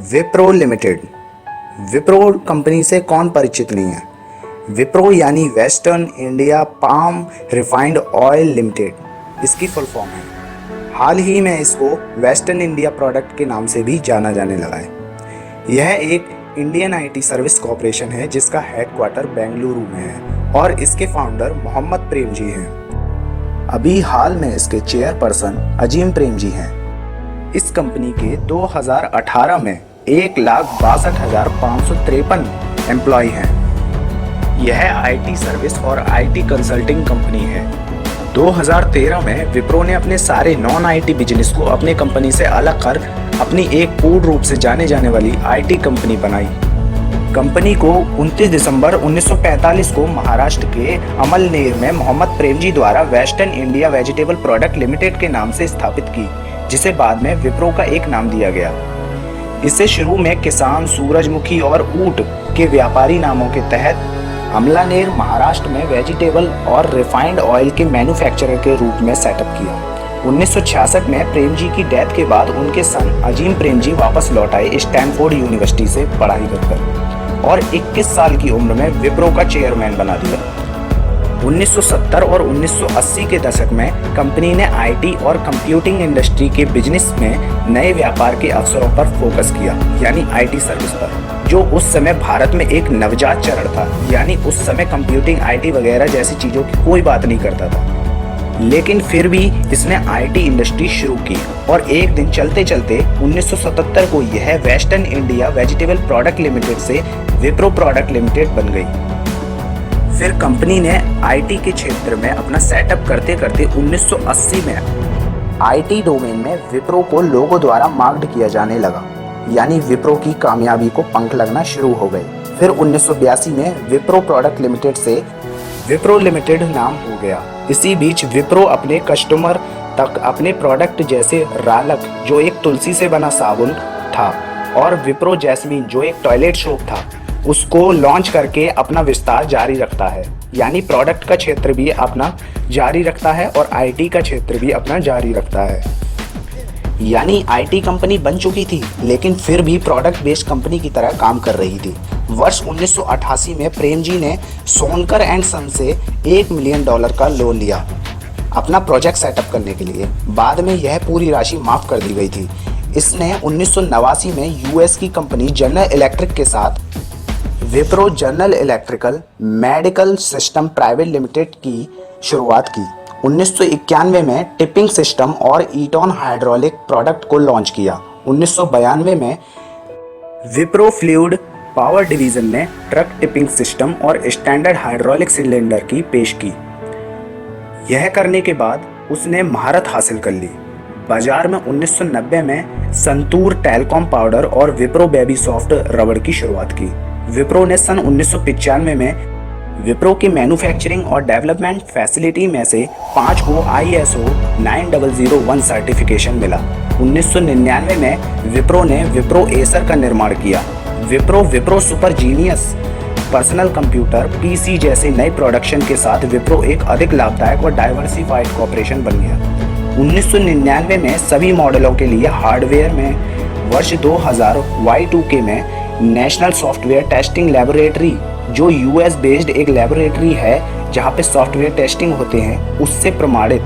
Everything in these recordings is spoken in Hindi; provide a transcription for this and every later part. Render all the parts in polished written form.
विप्रो लिमिटेड। विप्रो कंपनी से कौन परिचित नहीं है। विप्रो यानी western India palm refined oil limited, इसकी फुल फॉर्म है। हाल ही में इसको वेस्टर्न इंडिया प्रोडक्ट के नाम से भी जाना जाने लगा है। यह एक इंडियन आईटी सर्विस कॉरपोरेशन है जिसका हेडक्वार्टर बेंगलुरु में है और इसके फाउंडर मोहम्मद प्रेम जी हैं। अभी हाल में इसके चेयरपर्सन अजीम प्रेम जी हैं। इस कंपनी के 2018 में 1,62,553 एम्प्लॉय हैं। यह आईटी सर्विस और आईटी कंसल्टिंग कंपनी है। 2013 में विप्रो ने अपने सारे नॉन आईटी बिजनेस को अपने कंपनी से अलग कर अपनी एक पूर्ण रूप से जाने जाने वाली आईटी कंपनी बनाई। कंपनी को 29 दिसंबर 1945 को महाराष्ट्र के अमलनेर में मोहम्मद प्रेम जी द्वारा western India vegetable product limited के नाम से स्थापित की, जिसे बाद में विप्रो का एक नाम दिया गया। इसे शुरू में किसान, सूरजमुखी और ऊंट के व्यापारी नामों के तहत अमलानेर महाराष्ट्र में वेजिटेबल और रिफाइंड ऑयल के मैन्युफैक्चरर के रूप में सेटअप किया। 1966 में प्रेम जी की डेथ के बाद उनके सन अजीम प्रेम जी वापस लौट आए स्टैनफोर्ड यूनिवर्सिटी से पढ़ाई कर और 21 साल की उम्र में विप्रो का चेयरमैन बना दिया। 1970 और 1980 के दशक में कंपनी ने आईटी और कंप्यूटिंग इंडस्ट्री के बिजनेस में नए व्यापार के अवसरों पर फोकस किया, यानी आईटी सर्विस पर, जो उस समय भारत में एक नवजात चरण था। यानी उस समय कंप्यूटिंग, आईटी वगैरह जैसी चीज़ों की कोई बात नहीं करता था, लेकिन फिर भी इसने आईटी इंडस्ट्री शुरू की और एक दिन चलते चलते 1977 को यह western India vegetable product limited से विप्रो प्रोडक्ट लिमिटेड बन गई। फिर कंपनी ने आईटी के क्षेत्र में अपना सेटअप करते करते 1980 में आईटी डोमेन में विप्रो को लोगों द्वारा मार्क्ड किया जाने लगा, यानी विप्रो की कामयाबी को पंख लगना शुरू हो गए। फिर 1982 में विप्रो प्रोडक्ट लिमिटेड से विप्रो लिमिटेड नाम हो गया। इसी बीच विप्रो अपने कस्टमर तक अपने प्रोडक्ट जैसे रालक, जो एक तुलसी से बना साबुन था, और विप्रो जैस्मीन, जो एक टॉयलेट सोप था, उसको लॉन्च करके अपना विस्तार जारी रखता है। यानी प्रोडक्ट का क्षेत्र भी अपना जारी रखता है और आईटी का क्षेत्र भी अपना जारी रखता है। यानी आईटी कंपनी बन चुकी थी, लेकिन फिर भी प्रोडक्ट बेस्ड कंपनी की तरह काम कर रही थी। वर्ष 1988 में प्रेम जी ने सोनकर एंड सन से $1 मिलियन का लोन लिया अपना प्रोजेक्ट सेटअप करने के लिए। बाद में यह पूरी राशि माफ कर दी गई थी। इसने 1989 में यूएस की कंपनी जनरल इलेक्ट्रिक के साथ Wipro general electrical medical system private limited की शुरुआत की। 1991 में टिपिंग सिस्टम और ईटॉन हाइड्रोलिक प्रोडक्ट को लॉन्च किया। 1992 में विप्रो फ्लूइड पावर डिवीजन ने ट्रक टिपिंग सिस्टम और स्टैंडर्ड हाइड्रोलिक सिलेंडर की पेश की। यह करने के बाद उसने महारत हासिल कर ली। बाजार में 1990 में संतूर टेलीकॉम पाउडर और विप्रो बेबी सॉफ्ट रबड़ की शुरुआत की। विप्रो ने सन 1995 में विप्रो की मैन्युफैक्चरिंग और डेवलपमेंट फैसिलिटी में से 5 को ISO 9001 सर्टिफिकेशन मिला। 1999 में विप्रो ने विप्रो एसर का निर्माण किया। Wipro super genius personal computer PC जैसे नए प्रोडक्शन के साथ विप्रो एक अधिक लाभदायक और डाइवर्सिफाइड कॉर्पोरेशन बन गया। 1999 में सभी मॉडलों के लिए हार्डवेयर में वर्ष 2000 Y2K में नेशनल सॉफ्टवेयर टेस्टिंग लेबोरेटरी, जो US बेस्ड एक लेबोरेटरी है जहां पे सॉफ्टवेयर टेस्टिंग होते हैं, उससे प्रमाणित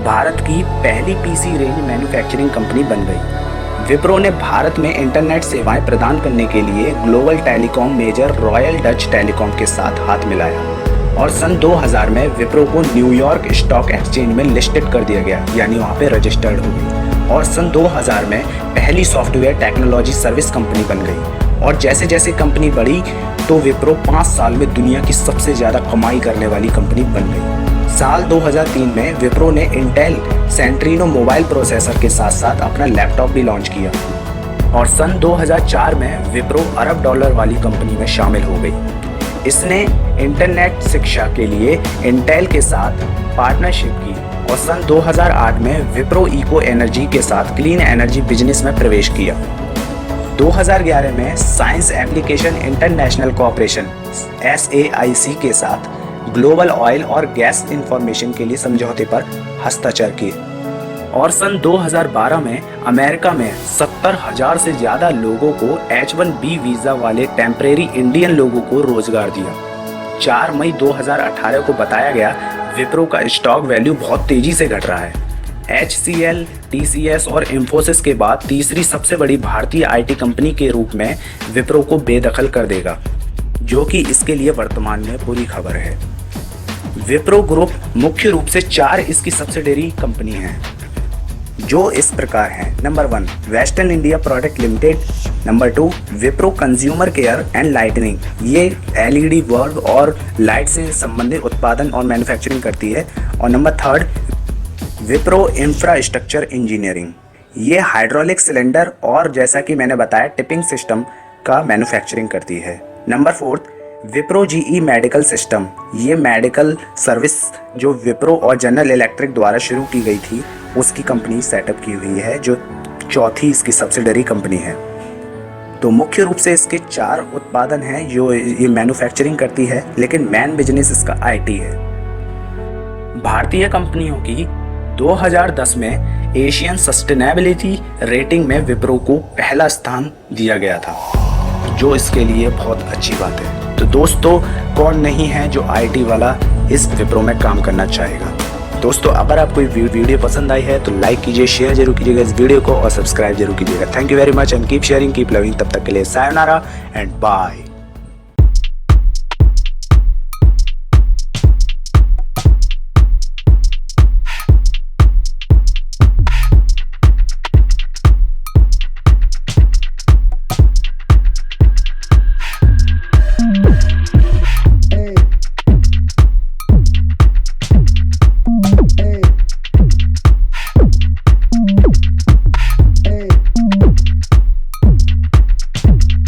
भारत की पहली PC रेंज मैन्युफैक्चरिंग कंपनी बन गई। विप्रो ने भारत में इंटरनेट सेवाएं प्रदान करने के लिए global telecom major Royal Dutch Telecom के साथ हाथ मिलाया और सन 2000 में विप्रो को न्यूयॉर्क स्टॉक एक्सचेंज में लिस्टेड कर दिया गया, यानी वहां पे रजिस्टर्ड हो गई। और सन 2000 में पहली सॉफ्टवेयर टेक्नोलॉजी सर्विस कंपनी बन गई। और जैसे जैसे कंपनी बढ़ी तो विप्रो 5 साल में दुनिया की सबसे ज़्यादा कमाई करने वाली कंपनी बन गई। साल 2003 में विप्रो ने इंटेल सेंट्रिनो मोबाइल प्रोसेसर के साथ साथ अपना लैपटॉप भी लॉन्च किया। और सन 2004 में विप्रो $1 अरब वाली कंपनी में शामिल हो गई। इसने इंटरनेट शिक्षा के लिए इंटेल के साथ पार्टनरशिप की और सन 2008 में विप्रो इको एनर्जी के साथ क्लीन एनर्जी बिजनेस में प्रवेश किया। 2011 में science application international corporation SAIC के साथ ग्लोबल ऑयल और गैस इंफॉर्मेशन के लिए समझौते पर हस्ताक्षर किए। और सन 2012 में अमेरिका में 70,000 से ज़्यादा लोगों को H-1B वीज़ा वाले टेम्परेरी इंडियन लोगों को रोजगार दिया। 4 मई 2018 को बताया गया विप्रो का स्टॉक वैल्यू बहुत तेजी से घट रहा है। HCL, TCS और इंफोसिस के बाद तीसरी सबसे बड़ी भारतीय IT कंपनी के रूप में विप्रो को बेदखल कर देगा, जो कि इसके लिए वर्तमान में बुरी खबर है। विप्रो ग्रुप मुख्य रूप से 4 इसकी सब्सिडरी कंपनी हैं, जो इस प्रकार हैं। Number 1 western India product limited. Number 2 Wipro consumer care and lightning, ये LED बल्ब और लाइट से संबंधित उत्पादन और मैन्युफैक्चरिंग करती है। और नंबर 3 विप्रो इंफ्रास्ट्रक्चर इंजीनियरिंग, ये हाइड्रोलिक सिलेंडर और जैसा कि मैंने बताया टिपिंग सिस्टम का मैन्युफैक्चरिंग करती है। Number 4 Wipro GE medical system, ये मेडिकल सर्विस जो विप्रो और जनरल इलेक्ट्रिक द्वारा शुरू की गई थी उसकी कंपनी सेटअप की हुई है, जो चौथी इसकी सब्सिडरी कंपनी है। तो मुख्य रूप से इसके 4 उत्पादन हैं जो ये मैन्युफैक्चरिंग करती है, लेकिन मेन बिजनेस इसका IT है। भारतीय कंपनियों की 2010 में एशियन सस्टेनेबिलिटी रेटिंग में विप्रो को पहला स्थान दिया गया था, जो इसके लिए बहुत अच्छी बात है। तो दोस्तों, कौन नहीं है जो IT वाला इस विप्रो में काम करना चाहेगा। दोस्तों, अगर आपको वीडियो पसंद आई है तो लाइक कीजिए, शेयर जरूर कीजिएगा इस वीडियो को और सब्सक्राइब जरूर कीजिएगा। Thank you very much and keep sharing, keep loving. तब तक के लिए सायोनारा एंड बाय।